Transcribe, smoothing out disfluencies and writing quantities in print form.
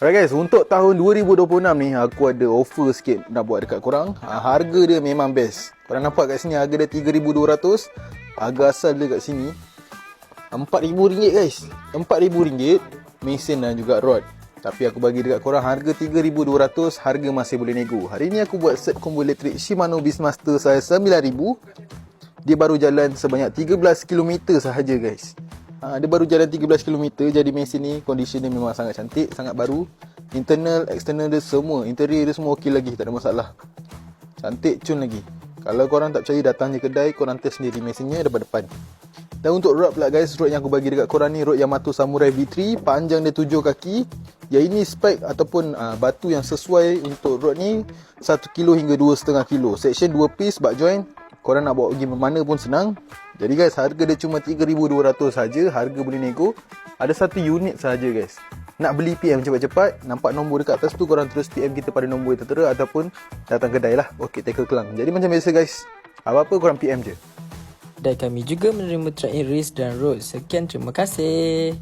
Alright guys, untuk tahun 2026 ni aku ada offer sikit nak buat dekat korang. Harga dia memang best. Korang nampak kat sini harga dia 3,200. Harga asal dia kat sini RM4,000 guys. RM4,000 mesin dan juga rod. Tapi aku bagi dekat korang harga 3,200, harga masih boleh nego. Hari ni aku buat set combo elektrik Shimano Beastmaster saya 9,000. Dia baru jalan sebanyak 13 km sahaja guys. Dia baru jalan 13 km. Jadi mesin ni condition dia memang sangat cantik, sangat baru. Internal, external dia semua, interior dia semua okey lagi, tak ada masalah. Cantik cun lagi. Kalau korang tak percaya, datang je kedai, korang test sendiri mesinnya depan depan. Dan untuk rod pula guys, rod yang aku bagi dekat korang ni rod Yamato Samurai V3. Panjang dia 7 kaki. Yang ini spek ataupun batu yang sesuai untuk rod ni 1 kilo hingga 2,5 kilo. Section 2 piece, butt joint. Korang nak bawa pergi mana pun senang. Jadi guys, harga dia cuma 3,200 saja. Harga boleh nego. Ada satu unit saja guys. Nak beli PM cepat-cepat, nampak nombor dekat atas tu, korang terus PM kita pada nombor yang tertera ataupun datang kedai lah. Okey, Tackle Kelang. Jadi macam biasa guys, apa-apa korang PM je. Dan kami juga menerima trade in race dan road. Sekian, terima kasih.